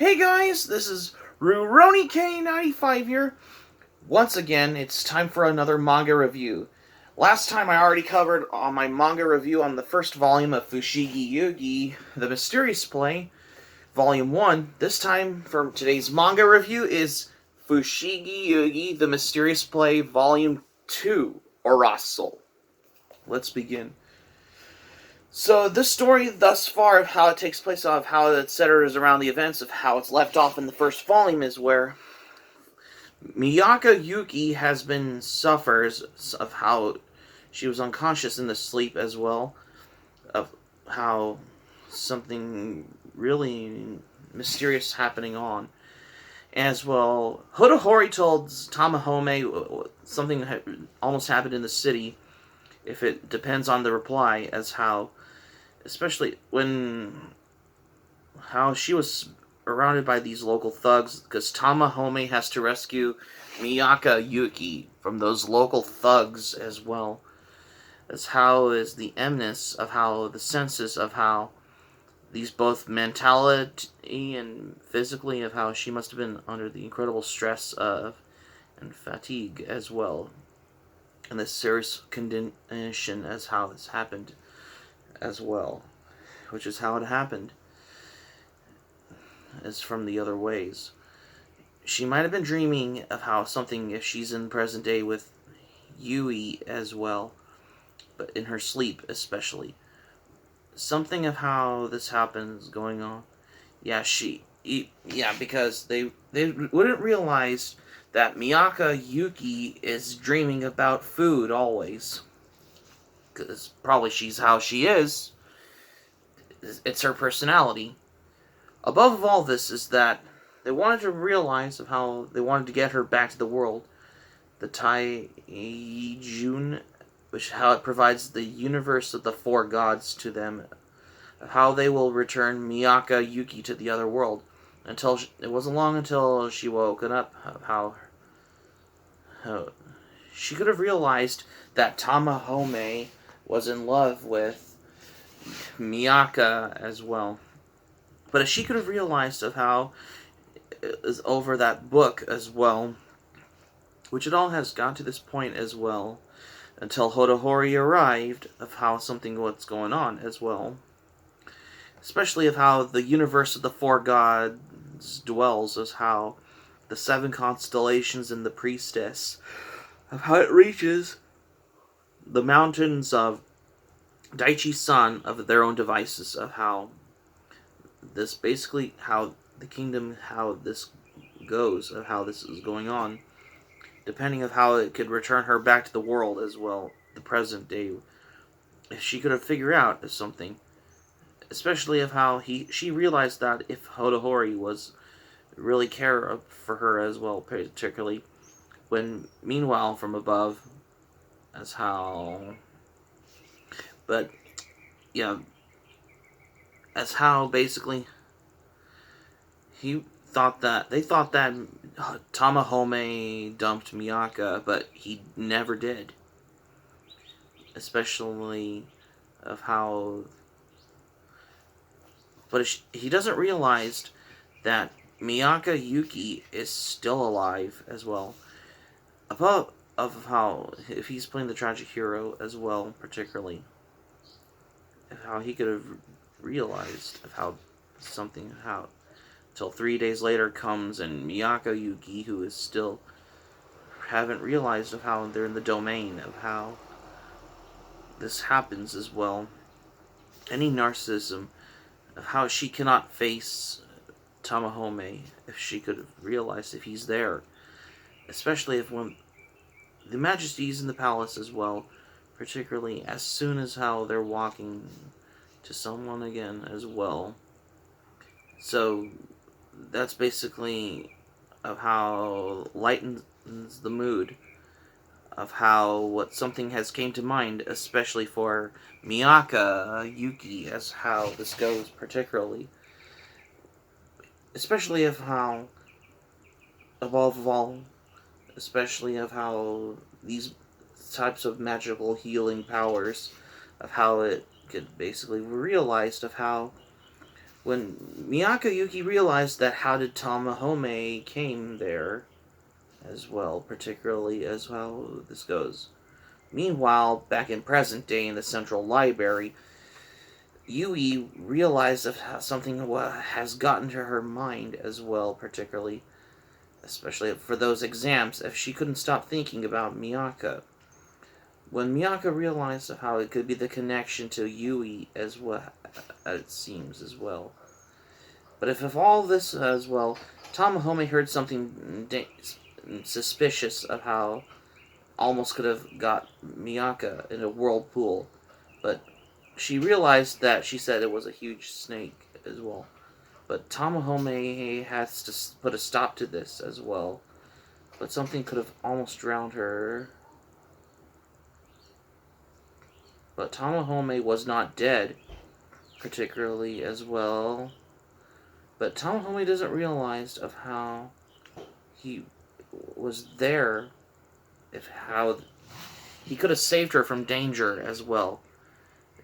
Hey guys, this is Rurouni K95 here. Once again, it's time for another manga review. Last time I already covered on my manga review on the first volume of Fushigi Yuugi the Mysterious play, Volume 1. This time for today's manga review is Fushigi Yuugi the Mysterious play, Volume 2, Orasul. Let's begin. So this story thus far, of how it takes place, of how it centers around the events of how it's left off in the first volume, is where Miyaka Yuki suffers of how she was unconscious in the sleep, as well of how something really mysterious happening on. As well, Hodahori told Tamahome something almost happened in the city, if it depends on the reply, as how, especially when how she was surrounded by these local thugs, because Tamahome has to rescue Miyaka Yuki from those local thugs, as well as how is the emness of how the senses of how these both mentality and physically of how she must have been under the incredible stress of and fatigue, as well, and this serious condition as how this happened as well, which is how it happened, as from the other ways. She might have been dreaming of how something, if she's in present day with Yui as well, but in her sleep especially. Something of how this happens going on. Yeah, because they wouldn't realize that Miyaka Yuki is dreaming about food always. Because probably she's how she is. It's her personality. Above all this is that they wanted to realize of how they wanted to get her back to the world. The Taijun, which how it provides the universe of the four gods to them, how they will return Miyaka Yuki to the other world. Until it wasn't long until she woken up of how she could have realized that Tamahome was in love with Miyaka as well. But if she could have realized of how it is over that book as well, which it all has got to this point as well, until Hodahori arrived, of how something what's going on as well. Especially of how the universe of the four gods dwells, as how the seven constellations and the priestess, of how it reaches the mountains of Daichi-san of their own devices, of how this basically, how the kingdom, how this goes, of how this is going on, depending of how it could return her back to the world as well, the present day, if she could have figured out something. Especially of how she realized that if Hodahori was really care for her as well, particularly when, meanwhile, from above, as how, but, yeah, as how basically they thought that Tamahome dumped Miyaka, but he never did. Especially of how, but he doesn't realize that Miyaka Yuki is still alive as well. Above of how, if he's playing the tragic hero as well, particularly, of how he could have realized of how something, how, until 3 days later comes and Miyaka Yuki, who is still, haven't realized of how they're in the domain of how this happens as well. Any narcissism, of how she cannot face Tamahome if she could have realized if he's there. Especially if when the Majesty's in the palace as well, particularly as soon as how they're walking to someone again as well. So that's basically of how lightens the mood of how what something has came to mind, especially for Miyaka Yuki, as how this goes particularly. Especially of how, above all, especially of how these types of magical healing powers, of how it could basically realized of how When Miyaka Yuki realized that how did Tamahome came there as well, particularly as how this goes. Meanwhile, back in present day in the Central Library, Yui realized of how something has gotten to her mind as well, particularly, especially for those exams, if she couldn't stop thinking about Miyaka. When Miyaka realized of how it could be the connection to Yui as well, it seems as well. But if all this as well, Tamahome heard something suspicious of how almost could have got Miyaka in a whirlpool, but she realized that she said it was a huge snake as well. But Tamahome has to put a stop to this as well. But something could have almost drowned her. But Tamahome was not dead, particularly as well. But Tamahome doesn't realize of how he was there, if how he could have saved her from danger as well,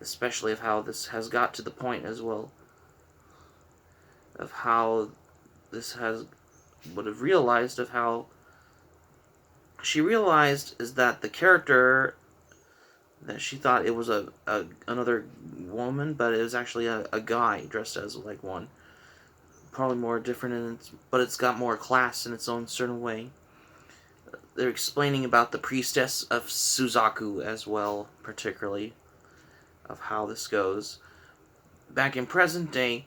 especially of how this has got to the point as well, of how this has would have realized of how she realized is that the character that she thought it was another woman, but it was actually a guy dressed as like one. Probably more different, but it's got more class in its own certain way. They're explaining about the priestess of Suzaku as well, particularly, of how this goes. Back in present day,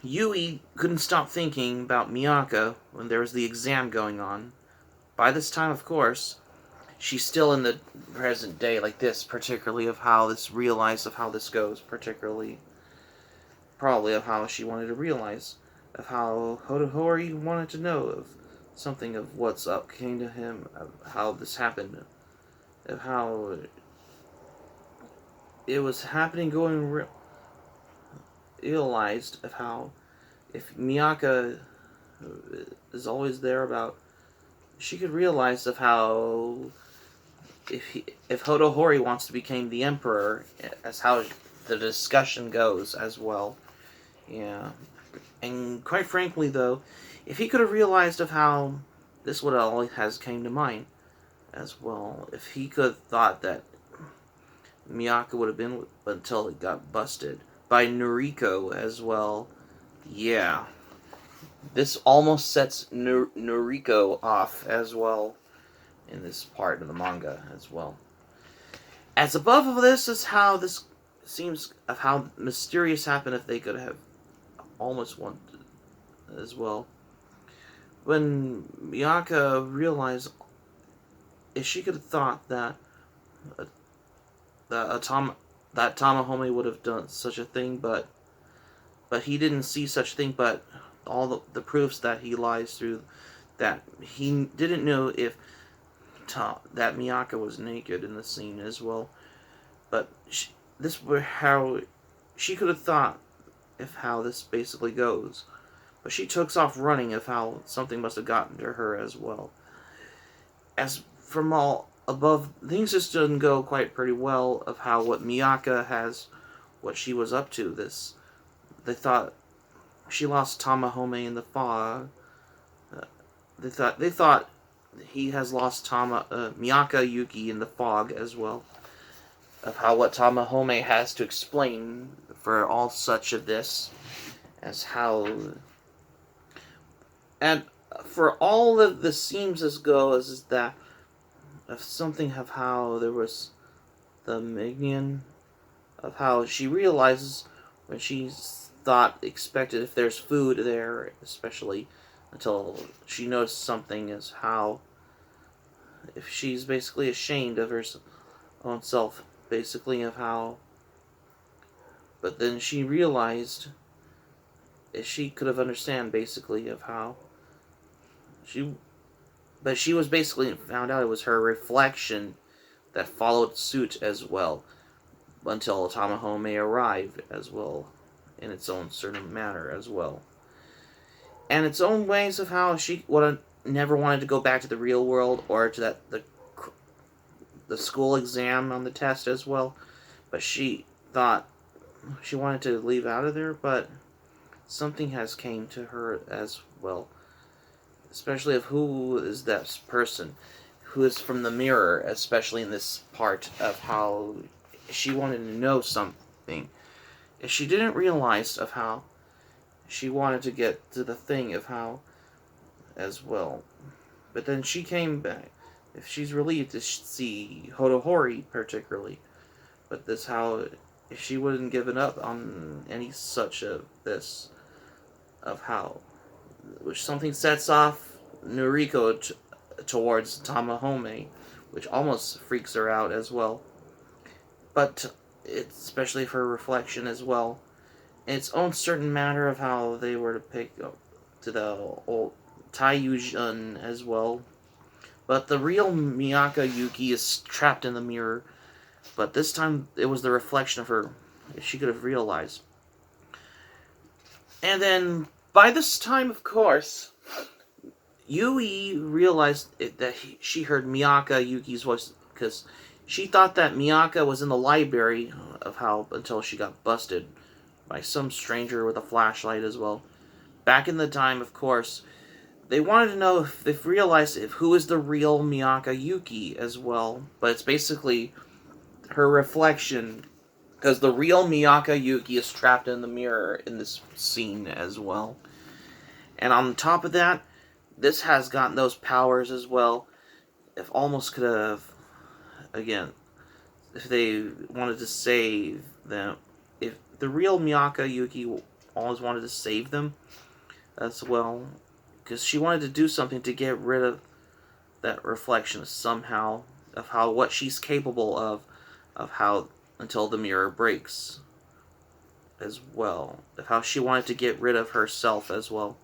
Yui couldn't stop thinking about Miyaka when there was the exam going on. By this time, of course, she's still in the present day like this, particularly of how this realized of how this goes, particularly probably of how she wanted to realize of how Hotohori wanted to know of something of what's up came to him, of how this happened, of how it was happening going realized of how if Miyaka is always there about she could realize of how if Hotohori wants to become the emperor, as how the discussion goes as well. Yeah. And quite frankly, though, if he could have realized of how this would all has came to mind as well, if he could have thought that Miyaka would have been until it got busted by Noriko as well, yeah, this almost sets Noriko off as well in this part of the manga as well. As above of this is how this seems of how mysterious happened if they could have almost won as well. When Miyaka realized if she could have thought that that Tamahome would have done such a thing, but he didn't see such thing. But all the proofs that he lies through, that he didn't know if that Miyaka was naked in the scene as well. But this were how she could have thought if how this basically goes. But she took off running of how something must have gotten to her as well. As from all above, things just didn't go quite pretty well of how what Miyaka has, what she was up to. This they thought she lost Tamahome in the fog. They thought he has lost Miyaka Yuki in the fog as well. Of how what Tamahome has to explain for all such of this, as how, and for all of the seems as goes is that of something of how there was the minion of how she realizes when she thought expected if there's food there, especially until she noticed something is how if she's basically ashamed of her own self, basically of how, but then she realized if she could have understand basically of how she was basically found out it was her reflection that followed suit as well until Tamahome arrived as well in its own certain manner as well. And its own ways of how she would have never wanted to go back to the real world or to the school exam on the test as well. But she thought she wanted to leave out of there, but something has came to her as well, especially of who is that person, who is from the mirror, especially in this part of how she wanted to know something. If she didn't realize of how she wanted to get to the thing of how as well. But then she came back. If she's relieved to see Hotohori particularly, but this how if she wouldn't given up on any such of this of how which something sets off Noriko towards Tamahome, which almost freaks her out as well. But it's especially for reflection as well. In its own certain matter of how they were to pick up to the old Taiyujin as well. But the real Miyaka Yuki is trapped in the mirror. But this time it was the reflection of her. She could have realized. And then by this time, of course, Yui realized that she heard Miyaka Yuki's voice because she thought that Miyaka was in the library of how until she got busted by some stranger with a flashlight as well. Back in the time, of course, they wanted to know if they've realized if who is the real Miyaka Yuki as well. But it's basically her reflection because the real Miyaka Yuki is trapped in the mirror in this scene as well. And on top of that, this has gotten those powers as well. If almost could have, again, if they wanted to save them, if the real Miyaka Yuki always wanted to save them as well, because she wanted to do something to get rid of that reflection somehow of how what she's capable of how until the mirror breaks as well, of how she wanted to get rid of herself as well.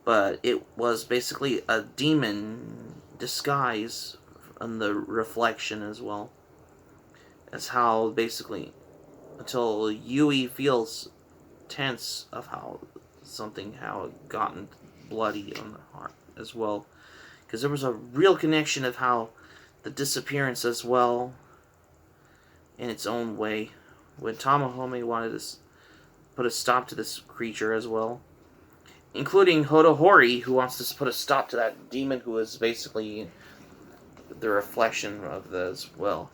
But it was basically a demon disguise in the reflection as well. As how basically until Yui feels tense of how something how it gotten bloody on the heart as well. Because there was a real connection of how the disappearance as well in its own way. When Tamahome wanted to put a stop to this creature as well. Including Hotohori, who wants to put a stop to that demon who is basically the reflection of the as well,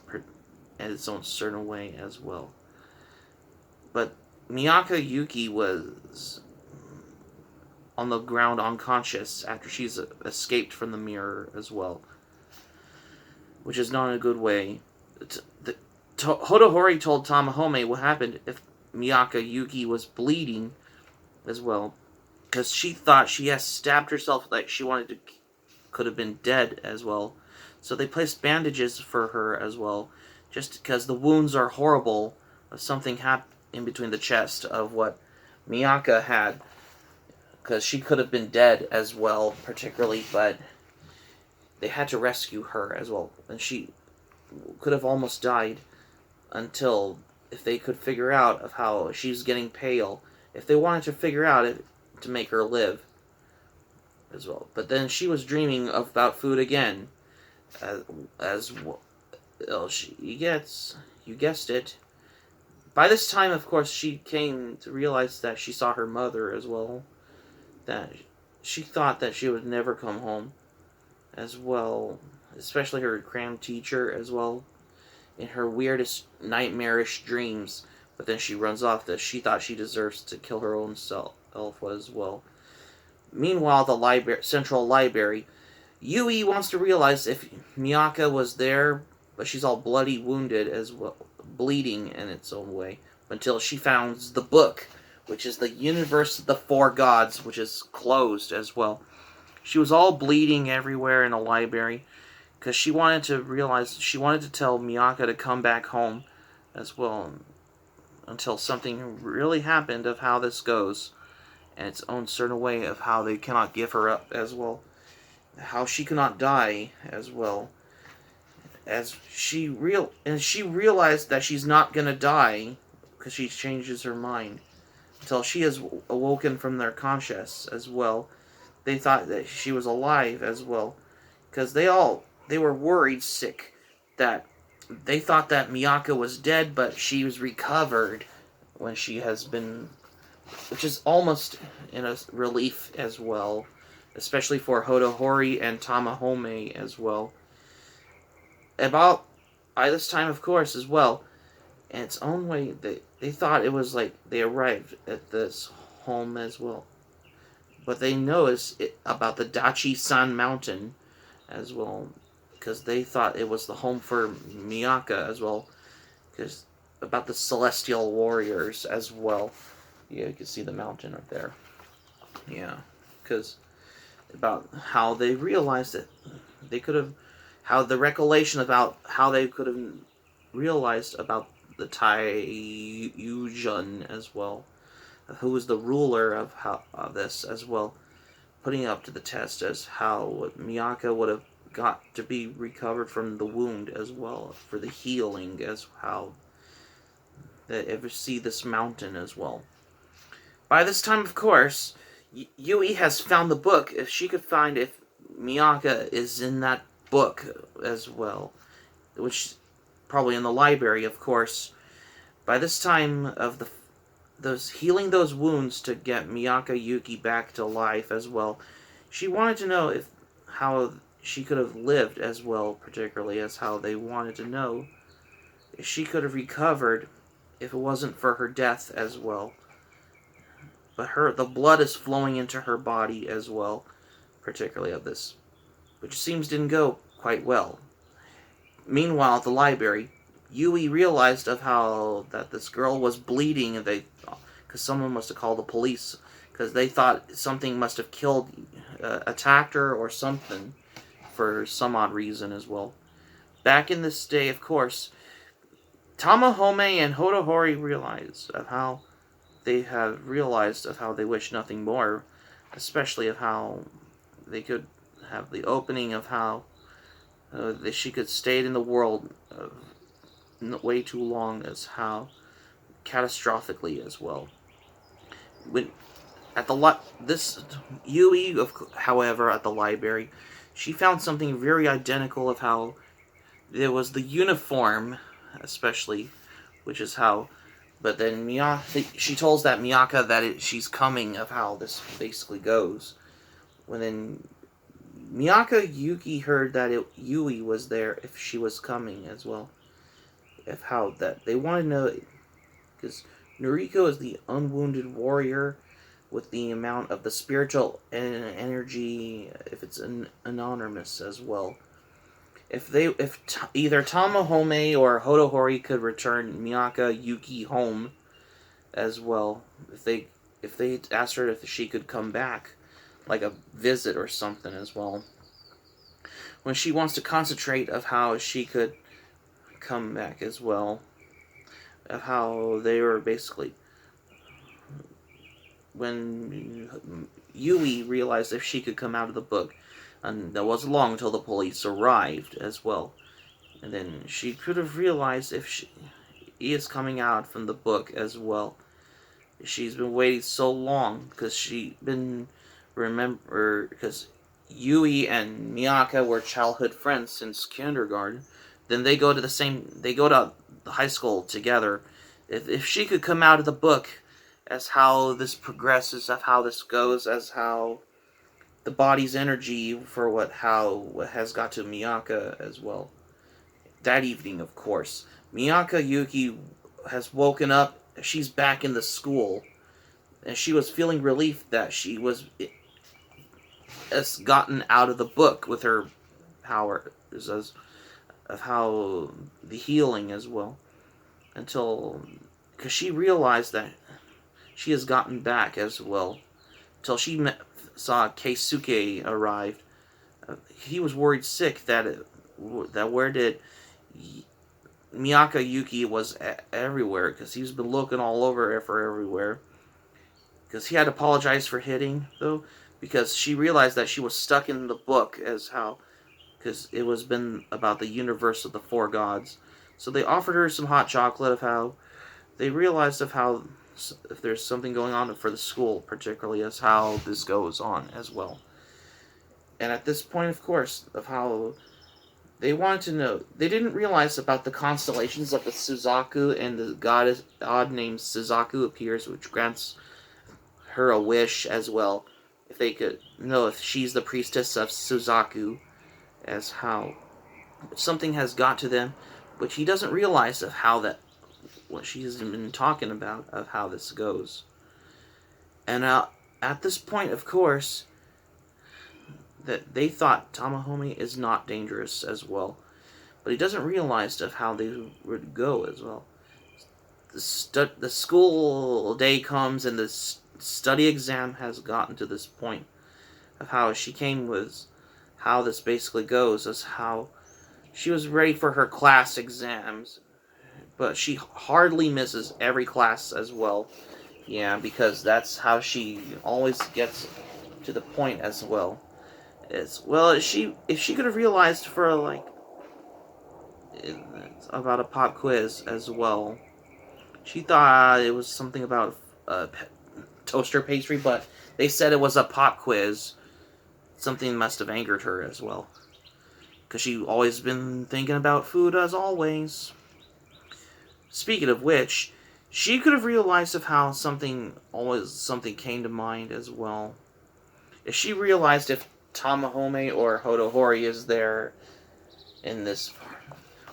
in its own certain way as well. But Miyaka Yuki was on the ground unconscious after she's escaped from the mirror as well, which is not in a good way. Hotohori told Tamahome what happened if Miyaka Yuki was bleeding as well, because she thought she has stabbed herself like she wanted to could have been dead as well. So they placed bandages for her as well, just because the wounds are horrible. Something happened in between the chest of what Miyaka had, because she could have been dead as well, particularly, but they had to rescue her as well, and she could have almost died until if they could figure out of how she's getting pale, if they wanted to figure out it to make her live as well. But then she was dreaming about food again, as well, she gets, you guessed it. By this time, of course, she came to realize that she saw her mother as well, that she thought that she would never come home as well, especially her cram teacher as well, in her weirdest nightmarish dreams. But then she runs off that she thought she deserves to kill her own self as well. Meanwhile, the central library, Yui wants to realize if Miyaka was there, but she's all bloody wounded as well, bleeding in its own way, until she finds the book, which is the Universe of the Four Gods, which is closed as well. She was all bleeding everywhere in the library, because she wanted to tell Miyaka to come back home as well, until something really happened of how this goes, and its own certain way of how they cannot give her up as well, how she cannot die as well, as she realized that she's not gonna die because she changes her mind until she is awoken from their conscious as well. They thought that she was alive as well, because they were worried sick that they thought that Miyaka was dead, but she was recovered when she has been which is almost in a relief as well, especially for Hodohori and Tamahome as well. About by this time, of course, as well, in its own way, they thought it was like they arrived at this home as well. But they noticed about the Dachi-san Mountain as well, because they thought it was the home for Miyaka as well, because about the celestial warriors as well. Yeah, you can see the mountain up there. Yeah, because about how they realized that they could have, how the recollection about how they could have realized about the Taiyujun as well, who was the ruler of this as well, putting it up to the test as how Miyaka would have got to be recovered from the wound as well for the healing as how they ever see this mountain as well. By this time, of course, Yui has found the book. If she could find if Miyaka is in that book as well, which probably in the library, of course. By this time of those healing those wounds to get Miyaka Yuki back to life as well, she wanted to know if how she could have lived as well, particularly as how they wanted to know if she could have recovered if it wasn't for her death as well. But the blood is flowing into her body as well, particularly of this, which seems didn't go quite well. Meanwhile, at the library, Yui realized of how that this girl was bleeding, and because someone must have called the police, because they thought something must have killed, attacked her or something, for some odd reason as well. Back in this day, of course, Tamahome and Hodohori realized of how they have realized of how they wish nothing more, especially of how they could have the opening of how that she could stay in the world way too long as how catastrophically as well. When at the this Yui, however, at the library, she found something very identical of how there was the uniform, especially, which is how. But then she tells that Miyaka that she's coming of how this basically goes. When then Miyaka Yuki heard that Yui was there if she was coming as well. Of how that they want to know because Noriko is the unwounded warrior with the amount of the spiritual energy if it's anonymous as well. If either Tamahome or Hodohori could return Miyaka Yuki home as well, if they asked her if she could come back, like a visit or something as well. When she wants to concentrate of how she could come back as well, of how they were basically when Yui realized if she could come out of the book, and that wasn't long until the police arrived as well, and then she could have realized if she is coming out from the book as well. She's been waiting so long because because Yui and Miyaka were childhood friends since kindergarten. Then they go to the high school together. If she could come out of the book as how this progresses, of how this goes, as how the body's energy for what has got to Miyaka as well. That evening, of course, Miyaka Yuki has woken up. She's back in the school, and she was feeling relief that she has gotten out of the book with her powers of how the healing as well. Because she realized that she has gotten back as well. Until saw Keisuke arrived. He was worried sick that where did Miyaka Yuki was everywhere, because he's been looking all over for everywhere. Because he had to apologize for hitting, though, because she realized that she was stuck in the book as how, because it was been about the universe of the four gods. So they offered her some hot chocolate of how they realized of how if there's something going on for the school, particularly as how this goes on as well. And at this point, of course, of how they wanted to know, they didn't realize about the constellations of the Suzaku and the god named Suzaku appears, which grants her a wish as well. If they could know if she's the priestess of Suzaku, as how something has got to them, which he doesn't realize of how that, what she's been talking about, of how this goes. And at this point, of course, that they thought Tamahome is not dangerous as well. But he doesn't realize of how they would go as well. The school day comes and the study exam has gotten to this point of how she came with how this basically goes, as how she was ready for her class exams, but she hardly misses every class as well. Yeah, because that's how she always gets to the point as well. It's, well, if she could have realized for like about a pop quiz as well, she thought it was something about toaster pastry, but they said it was a pop quiz. Something must have angered her as well, because she always been thinking about food as always. Speaking of which, she could have realized of how something came to mind as well. If she realized if Tamahome or Hodohori is there in this,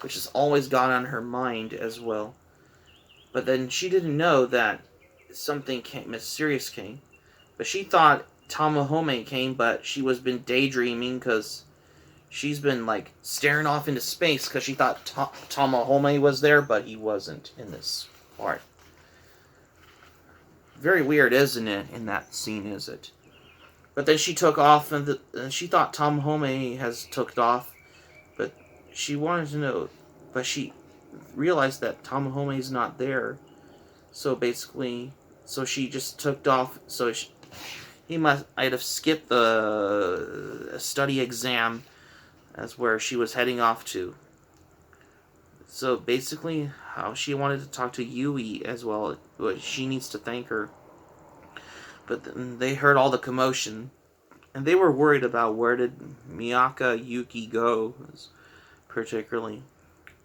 which has always gone on her mind as well. But then she didn't know that something mysterious came. But she thought Tamahome came, but she was been daydreaming because she's been like staring off into space because she thought Tamahome was there, but he wasn't in this part. Very weird, isn't it, in that scene, is it? But then she took off, and she thought Tamahome has took off, but she wanted to know, but she realized that Tamahome is not there. So basically, so she just took off. So he might have skipped the study exam, as where she was heading off to. So basically, how she wanted to talk to Yui as well, but she needs to thank her. But then they heard all the commotion, and they were worried about where did Miyaka Yuki go, particularly,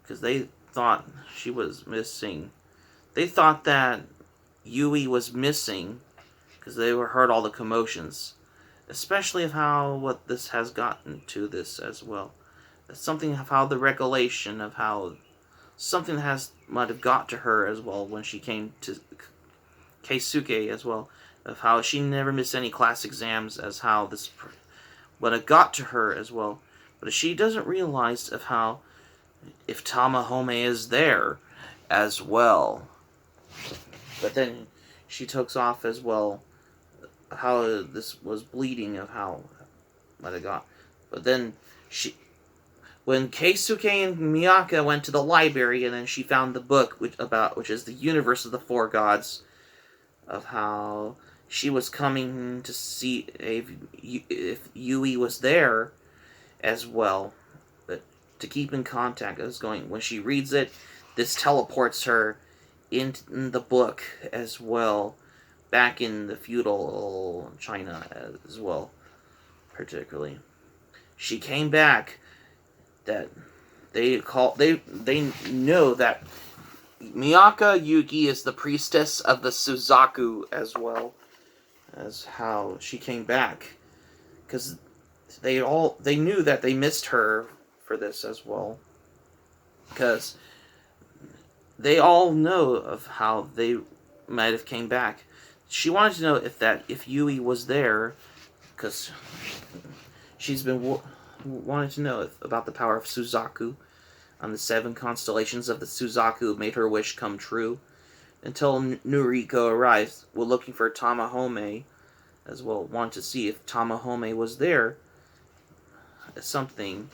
because they thought she was missing. They thought that Yui was missing because they heard all the commotions, especially of how what this has gotten to this as well. Something of how the recollection of how something might have got to her as well when she came to Keisuke as well, of how she never missed any class exams, as how this what it got to her as well. But she doesn't realize of how if Tamahome is there as well. But then she took off as well how this was bleeding, of how what it got. But then when Keisuke and Miyaka went to the library, and then she found the book which is the universe of the four gods, of how she was coming to see if Yui was there as well, but to keep in contact. As going when she reads it, this teleports her in the book as well, back in the feudal China as well, particularly. She came back. That they know that Miyaka Yuki is the priestess of the Suzaku as well, as how she came back, because they knew that they missed her for this as well, because they all know of how they might have came back. She wanted to know if Yui was there, because she's been wanted to know about the power of Suzaku on the 7 constellations of the Suzaku made her wish come true, until Noriko arrived, while looking for Tamahome as well, wanted to see if Tamahome was there. Something,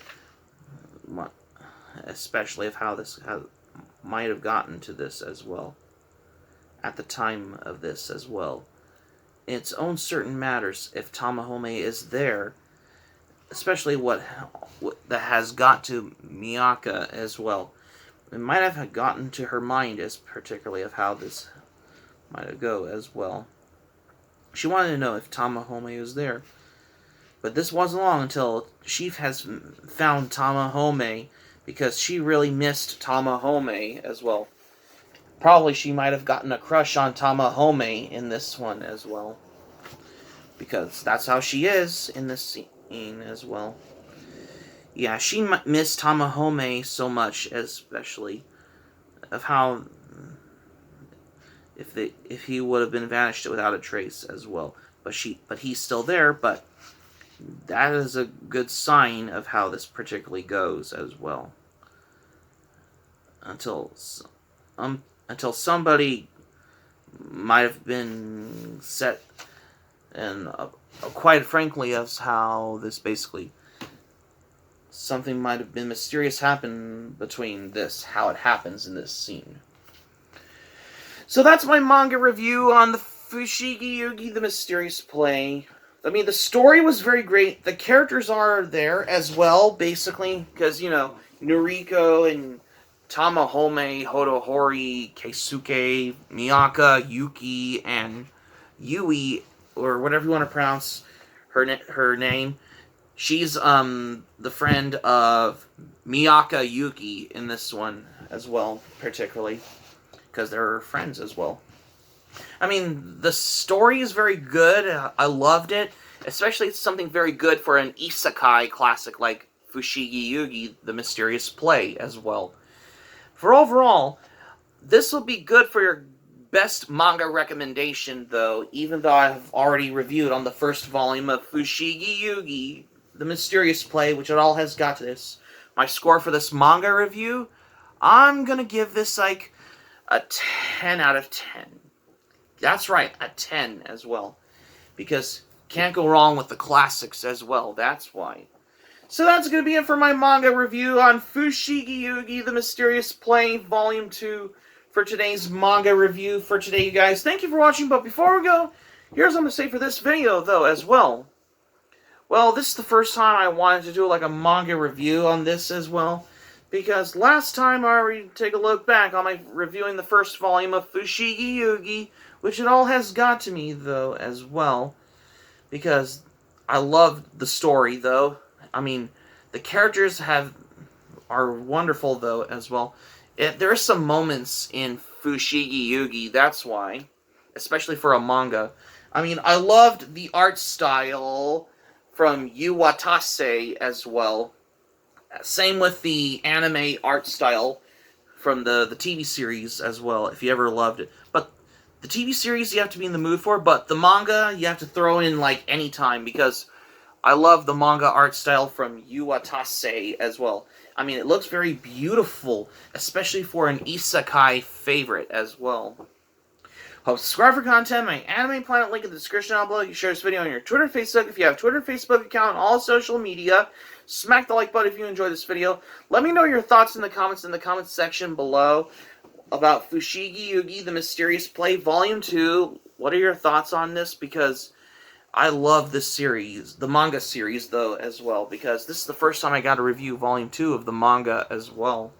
especially of how this might have gotten to this as well, at the time of this as well. In its own certain matters, if Tamahome is there, especially what that has got to Miyaka as well. It might have gotten to her mind, as particularly of how this might go as well. She wanted to know if Tamahome was there. But this wasn't long until she has found Tamahome, because she really missed Tamahome as well. Probably she might have gotten a crush on Tamahome in this one as well. because that's how she is in this scene as well. Yeah, she missed Tamahome so much, especially of how if he would have been vanished without a trace as well. But he's still there. But that is a good sign of how this particularly goes as well. Until somebody might have been set, and quite frankly, of how this basically something might have been mysterious happen between this, how it happens in this scene. So that's my manga review on the Fushigi Yuugi the Mysterious play. I mean, the story was very great. The characters are there as well, basically, because, you know, Noriko and Tamahome, Hodohori, Keisuke, Miyaka, Yuki, and Yui, or whatever you want to pronounce her name. She's the friend of Miyaka Yuki in this one as well, particularly, because they're friends as well. I mean, the story is very good. I loved it. Especially it's something very good for an isekai classic like Fushigi Yuugi the Mysterious play as well. For overall, this will be good for your best manga recommendation, though, even though I've already reviewed on the first volume of Fushigi Yuugi the Mysterious play, which it all has got to this. My score for this manga review, I'm going to give this like a 10 out of 10. That's right, a 10 as well. Because can't go wrong with the classics as well, that's why. So that's going to be it for my manga review on Fushigi Yuugi the Mysterious Play Volume 2 for today's manga review for today, you guys. Thank you for watching, but before we go, here's what I'm going to say for this video, though, as well. Well, this is the first time I wanted to do like a manga review on this as well. Because last time I already take a look back on my reviewing the first volume of Fushigi Yuugi, which it all has got to me, though, as well. Because I loved the story, though. I mean, the characters are wonderful, though, as well. There are some moments in Fushigi Yuugi, that's why. Especially for a manga. I mean, I loved the art style from Yuwatase as well. Same with the anime art style from the TV series as well, if you ever loved it. But the TV series you have to be in the mood for, but the manga you have to throw in like any time, because I love the manga art style from Yuwatase as well. I mean, it looks very beautiful, especially for an isekai favorite as well. Hope subscribe for content. My Anime Planet link in the description down below. You share this video on your Twitter and Facebook. If you have a Twitter and Facebook account on all social media, smack the like button if you enjoyed this video. Let me know your thoughts in the comments section below about Fushigi Yuugi the Mysterious Play Volume 2. What are your thoughts on this? Because I love this series, the manga series, though, as well, because this is the first time I got to review Volume 2 of the manga as well.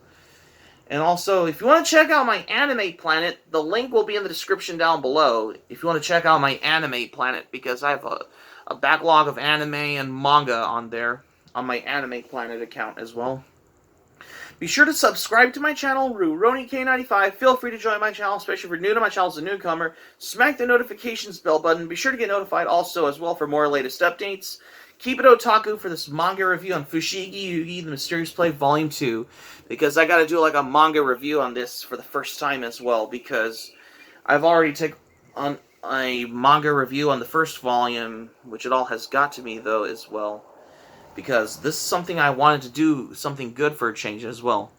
And also, if you want to check out my Anime Planet, the link will be in the description down below. If you want to check out my Anime Planet, because I have a backlog of anime and manga on there, on my Anime Planet account as well. Be sure to subscribe to my channel, RuRoniK95. Feel free to join my channel, especially if you're new to my channel as a newcomer. Smack the notifications bell button. Be sure to get notified also as well for more latest updates. Keep it otaku for this manga review on Fushigi Yuugi the Mysterious Play Volume 2. Because I gotta do like a manga review on this for the first time as well. Because I've already taken on a manga review on the first volume, which it all has got to me though as well. Because this is something I wanted to do, something good for a change as well.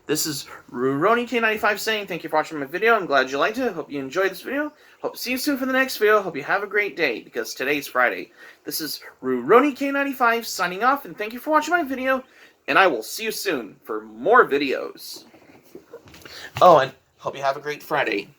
This is RuRoniK95 saying thank you for watching my video. I'm glad you liked it. Hope you enjoyed this video. Hope to see you soon for the next video. Hope you have a great day, because today's Friday. This is RuRoniK95 signing off, and thank you for watching my video. And I will see you soon for more videos. Oh, and hope you have a great Friday.